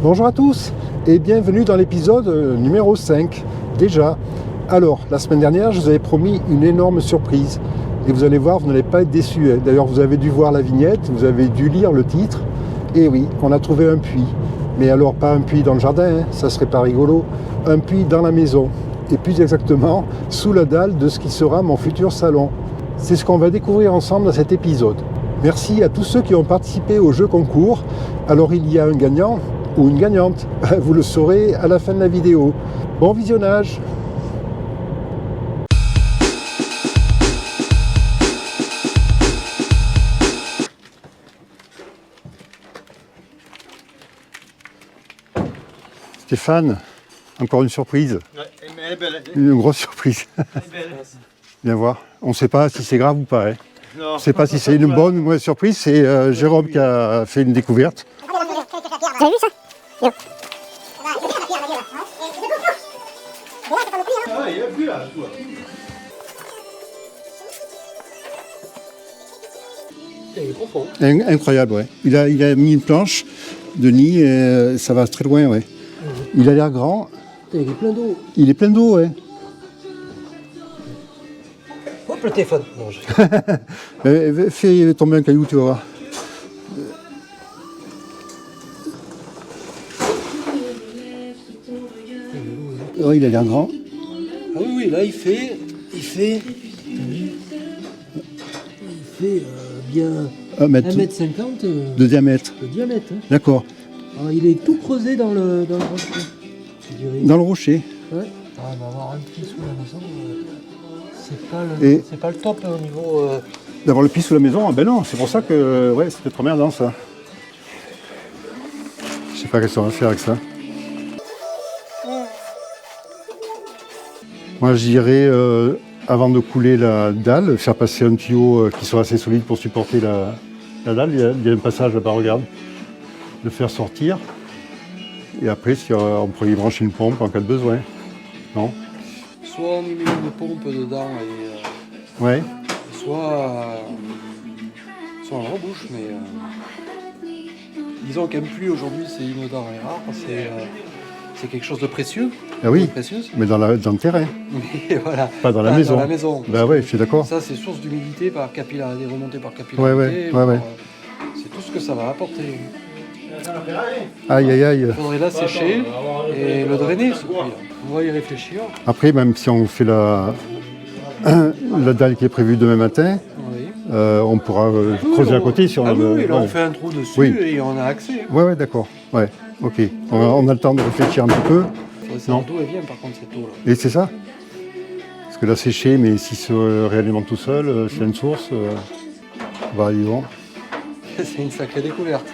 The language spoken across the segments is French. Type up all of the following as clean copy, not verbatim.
Bonjour à tous et bienvenue dans l'épisode numéro 5, déjà. Alors, la semaine dernière, je vous avais promis une énorme surprise et vous allez voir, vous n'allez pas être déçus. D'ailleurs, vous avez dû voir la vignette, vous avez dû lire le titre. Et oui, on a trouvé un puits. Mais alors, pas un puits dans le jardin, ça serait pas rigolo, un puits dans la maison. Et plus exactement, sous la dalle de ce qui sera mon futur salon. C'est ce qu'on va découvrir ensemble dans cet épisode. Merci à tous ceux qui ont participé au jeu concours. Alors, il y a un gagnant ou une gagnante. Vous le saurez à la fin de la vidéo. Bon visionnage! Stéphane, encore une surprise. Ouais, mais elle est belle. Une grosse surprise. Elle est belle. Viens voir. On ne sait pas si c'est grave ou pas. Hein. Non. On ne sait pas si c'est une bonne ou une mauvaise surprise. C'est Jérôme qui a fait une découverte. Vous avez vu ça? Ah, il n'y a plus là, tout. Il est profond. Incroyable, ouais. Il a mis une planche de nid et ça va très loin, ouais. Il a l'air grand. Il est plein d'eau. Il est plein d'eau, ouais. Hop, le téléphone. Non, je... Fais tomber un caillou, tu vas voir. Ouais, il a l'air grand. Ah oui, là, il fait bien 1,50 m de diamètre. de diamètre. Hein. D'accord. Alors, il est tout creusé dans le rocher. je dirais. Dans le rocher. Ouais. Ah, on va avoir un petit sous la maison. Et- C'est pas le top hein, au niveau. D'avoir le pied sous la maison, ah ben non, c'est pour ça que ouais, c'était trop merdant ça. Je sais pas qu'est-ce qu'on va faire avec ça. Moi je dirais, avant de couler la dalle, faire passer un tuyau qui soit assez solide pour supporter la dalle. Il y a un passage là-bas, regarde. Le faire sortir. Et après, si on pourrait y brancher une pompe en cas de besoin. Non? Soit on y met une pompe dedans et Ouais. soit on le rebouche, mais disons qu'un puits aujourd'hui c'est une denrée rare, c'est quelque chose de précieux, Ah oui, de précieuse. mais dans le terrain, Mais voilà, pas dans la maison. Dans la maison. Bah ouais, je suis d'accord. Ça c'est source d'humidité par capillarité, remontée par capillarité. Ouais. C'est tout ce que ça va apporter. Aïe aïe aïe. Il faudrait la sécher et le drainer ce puits-là. On va y réfléchir. Après, même si on fait la dalle qui est prévue demain matin, Oui. on pourra creuser à côté si on Ah a oui, là ouais. on fait un trou dessus Oui. et on a accès. Ouais, d'accord. Ouais, ok. On a le temps de réfléchir un petit peu. Faudrait savoir d'où elle vient par contre cette eau-là. Et c'est ça. Parce que là, sécher, mais si c'est réellement tout seul, s'il y a une source, bah, ils vont. C'est une sacrée découverte.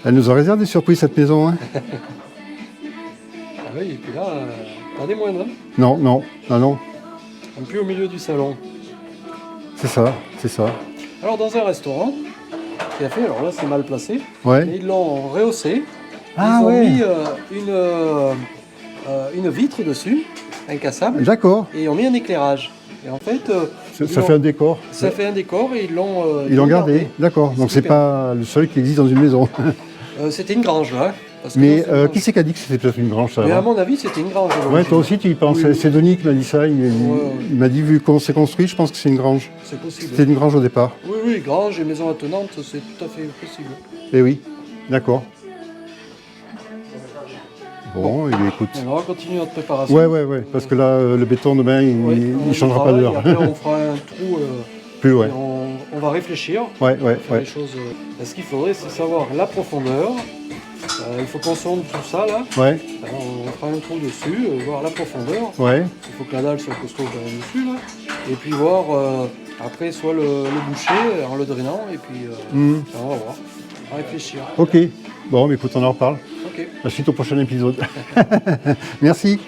Elle nous a réservé des surprises, cette maison. Hein. Ah oui, et puis là, pas des moindres. Hein. Non. Un peu au milieu du salon. C'est ça. Alors dans un restaurant, qui a fait, alors là c'est mal placé, mais Ouais. ils l'ont rehaussé. Ah ils ont ouais. mis une vitre dessus, incassable, D'accord. et ils ont mis un éclairage. Et en fait, Ça fait un décor. ça fait un décor et ils l'ont Ils l'ont gardé. D'accord. Donc c'est Super. pas le seul qui existe dans une maison. C'était une grange là. Hein, parce que Mais non, c'est une grange. qui c'est qui a dit que c'était peut-être une grange ça Mais à avant mon avis, c'était une grange. à Ouais, toi aussi tu y penses. Oui, oui. C'est Denis qui m'a dit ça. Il Ouais. m'a dit, vu comment c'est construit, je pense que c'est une grange. C'est possible. C'était une grange au départ. Oui, grange et maison attenante, c'est tout à fait possible. Eh oui, d'accord. Bon, eh bien, écoute. Alors on va continuer notre préparation. Ouais, parce que là, le béton demain, Oui, il on ne changera pas travaille, d'heure. Après, on fera un trou. Plus, ouais. Et on va réfléchir. Ouais. Faire les choses. Ce qu'il faudrait, c'est savoir la profondeur. Il faut qu'on sonde tout ça là. Ouais, Alors, on fera un trou dessus, voir la profondeur. ouais. Il faut que la dalle soit costaud quand même dessus là. Et puis voir après soit le boucher en le drainant et puis Hmm. on va voir. On va réfléchir. Ok. Bon, mais écoute, on en reparle. Ok. La suite au prochain épisode. Merci.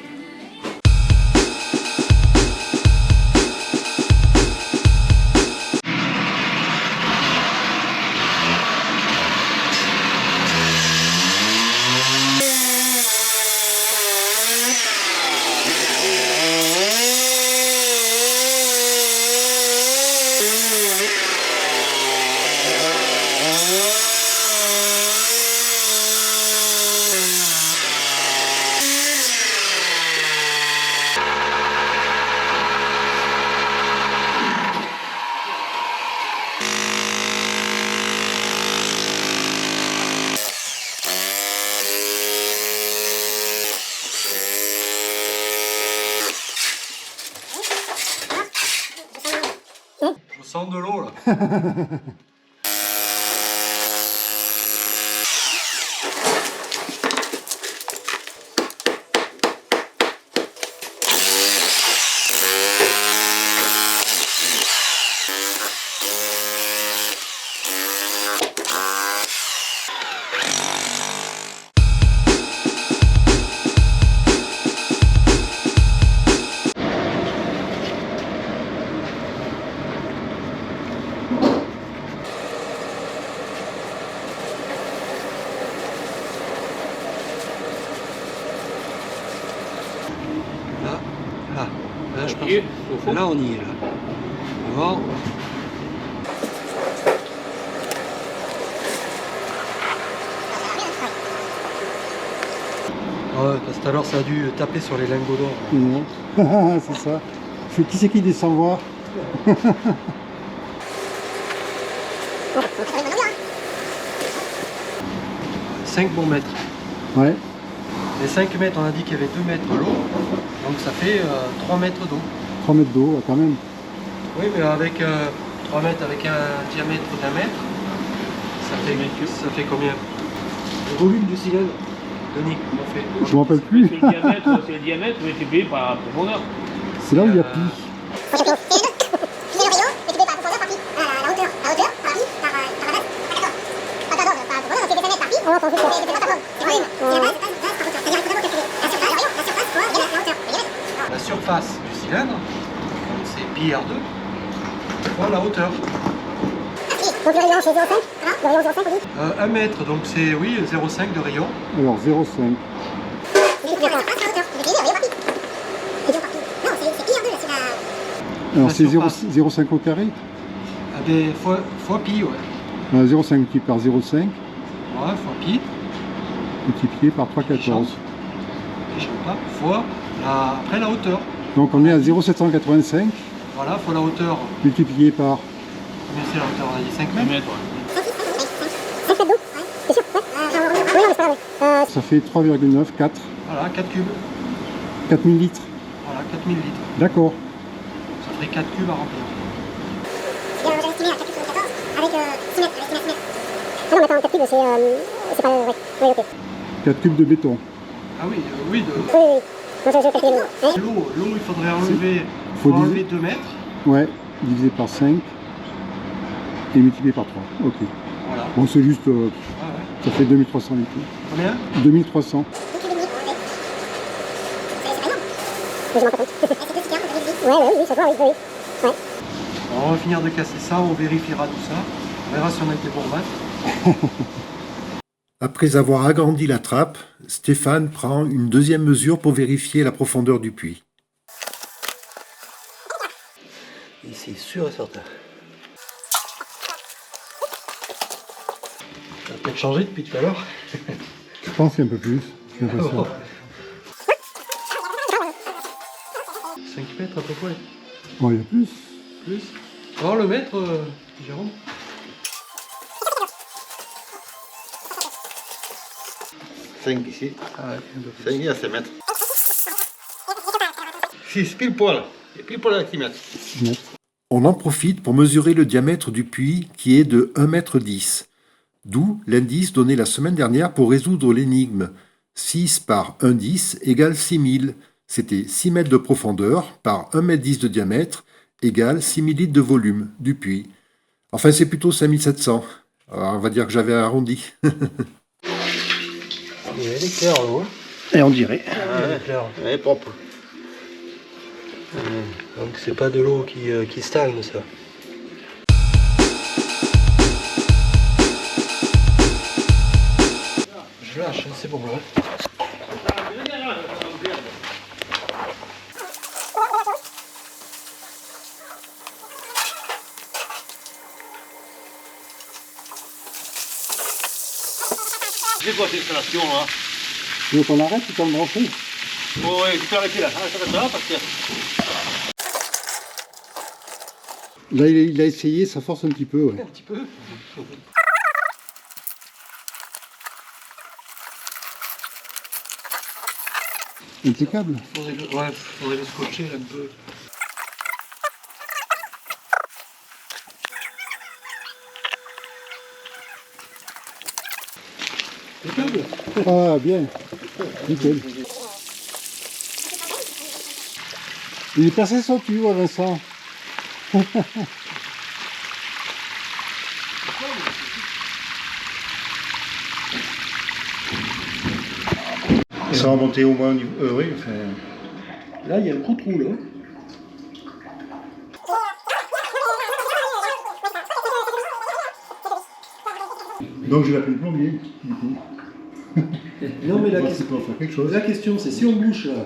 Là, je pense. Là, on y est, là. Alors. Ouais, parce que tout à l'heure, ça a dû taper sur les lingots d'or. Non. C'est ça. Qui c'est qui descend voir? 5 bons mètres. Ouais. Les 5 mètres, on a dit qu'il y avait 2 mètres d'eau. Donc ça fait 3 mètres d'eau. 3 mètres d'eau, quand même. Oui, mais avec 3 mètres avec un diamètre d'1 mètre, ça fait combien? Le volume du cylindre, Denis, comment on fait? Je ne me rappelle plus. C'est le diamètre multiplié par la profondeur. C'est là où il y a pi. La surface du cylindre, c'est pi R2 fois la hauteur. Donc le rayon c'est 0,5. Le rayon 0,5 on dit. 1 mètre, donc c'est oui 0,5 de rayon. Alors 0,5. Alors c'est 0,5 au carré. Fois pi, ouais. 0,5 multiplié par 0,5 Ouais, fois pi. multiplié par 3,14. Je sais pas, fois après la hauteur. Donc on est à 0,785 Voilà, fois la hauteur. multiplié par. Combien c'est la hauteur? On a dit 5 mètres. Ça fait 3,9, 4. Voilà, 4 cubes. 4000 litres. Voilà, 4000 litres. D'accord. Ça ferait 4 cubes à remplir. J'avais estimé à 4 cubes 14 avec 6 mètres, avec 6 mètres. Ah non, mais attends, 4 cubes c'est pas... Ouais, oui, ok. 4 cubes de béton. Ah oui, oui, Oui, oui, oui. Moi je calcule hein. l'eau, il faudrait enlever, Faut enlever 2 mètres. Ouais, divisé par 5 et multiplié par 3. Ok. Voilà. Bon, c'est juste. Ah ouais. Ça fait 2300 litres. Combien? 2300. Je m'en rends compte. C'est plus efficace, oui, ça doit, oui. Ouais. Alors, on va finir de casser ça, on vérifiera tout ça. On verra si on a été bon maths. Après avoir agrandi la trappe, Stéphane prend une deuxième mesure pour vérifier la profondeur du puits. Ici, sûr et certain. Ça a peut-être changé depuis tout à l'heure. Je pense qu'il y a un peu plus. J'ai l'impression. 5 mètres à peu près. Bon, il y a plus. Plus. Alors le mètre, Jérôme? Ici. Ah ouais, un peu plus. 5 à 7 mètres. 6 pile poil. Et pile poil à 6 mètres. On en profite pour mesurer le diamètre du puits qui est de 1,10 m. D'où l'indice donné la semaine dernière pour résoudre l'énigme. 6 par 1,10 égale 6000. C'était 6 mètres de profondeur par 1,10 m de diamètre égale 6000 litres de volume du puits. Enfin, c'est plutôt 5700. Alors, on va dire que j'avais arrondi. Elle est claire l'eau. Et on dirait. Elle est claire. Elle est propre. Donc c'est pas de l'eau qui stagne ça. Je lâche, c'est bon là. C'est quoi cette installation là? Tu veux qu'on arrête ou qu'on le brancher? Oh ouais, tu peux arrêter là. Arrête là parce que... Là, il a essayé, ça force un petit peu. Ouais. Un petit peu. Impeccable. Faudrait le scotcher un peu. Impeccable. Ah, bien. Nickel. Il est percé son cul, Vincent. Ça va monter au moins au niveau. Oui, enfin. Là, il y a un gros trou, là. Donc je l'appelle plombier, du coup. Non, mais Voir si on peut en faire quelque chose. la question, c'est si on bouche là,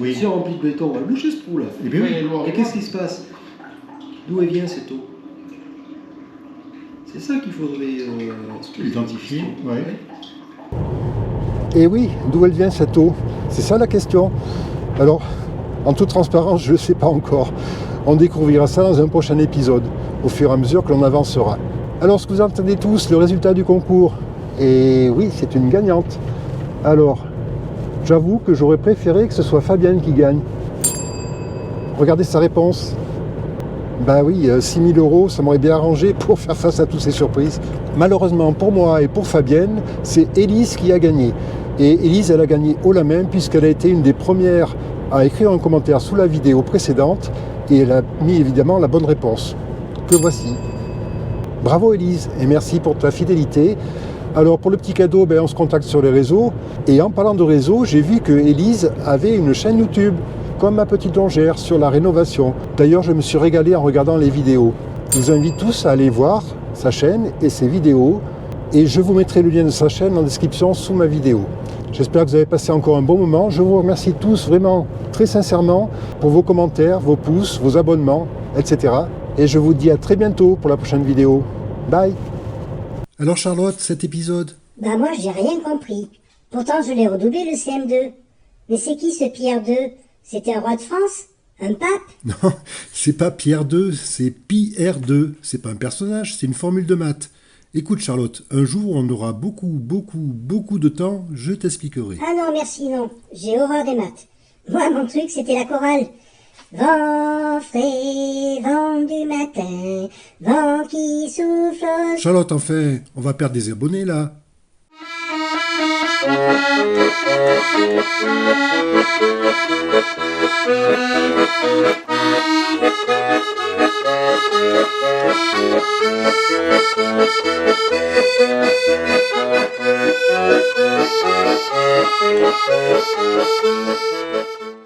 Oui. si on remplit de béton, on va le boucher ce trou là. Eh bien oui. Et qu'est-ce qui se passe? D'où elle vient cette eau? C'est ça qu'il faudrait Identifier, ouais. Et oui, d'où elle vient cette eau? C'est ça la question. Alors, en toute transparence, je ne sais pas encore. On découvrira ça dans un prochain épisode, au fur et à mesure que l'on avancera. Alors, ce que vous entendez tous, le résultat du concours. Et oui, c'est une gagnante. Alors, j'avoue que j'aurais préféré que ce soit Fabienne qui gagne. Regardez sa réponse. Bah oui, 6 000 €, ça m'aurait bien arrangé pour faire face à toutes ces surprises. Malheureusement pour moi et pour Fabienne, c'est Élise qui a gagné. Et Élise, elle a gagné haut la main puisqu'elle a été une des premières à écrire un commentaire sous la vidéo précédente et elle a mis évidemment la bonne réponse, que voici. Bravo Élise et merci pour ta fidélité. Alors pour le petit cadeau, on se contacte sur les réseaux. Et en parlant de réseaux, j'ai vu que Élise avait une chaîne YouTube, comme ma petite longère, sur la rénovation. D'ailleurs, je me suis régalé en regardant les vidéos. Je vous invite tous à aller voir sa chaîne et ses vidéos. Et je vous mettrai le lien de sa chaîne en description sous ma vidéo. J'espère que vous avez passé encore un bon moment. Je vous remercie tous vraiment, très sincèrement, pour vos commentaires, vos pouces, vos abonnements, etc. Et je vous dis à très bientôt pour la prochaine vidéo. Bye. Alors Charlotte, cet épisode? Bah moi j'ai rien compris. Pourtant je l'ai redoublé le CM2. Mais c'est qui ce Pierre II? C'était un roi de France? Un pape? Non, c'est pas Pierre II, c'est Pi R2. C'est pas un personnage, c'est une formule de maths. Écoute Charlotte, un jour où on aura beaucoup de temps, je t'expliquerai. Ah non merci non, j'ai horreur des maths. Moi mon truc c'était la chorale. Vent frais, vent du matin, vent qui souffle. Charlotte, enfin, on va perdre des abonnés là.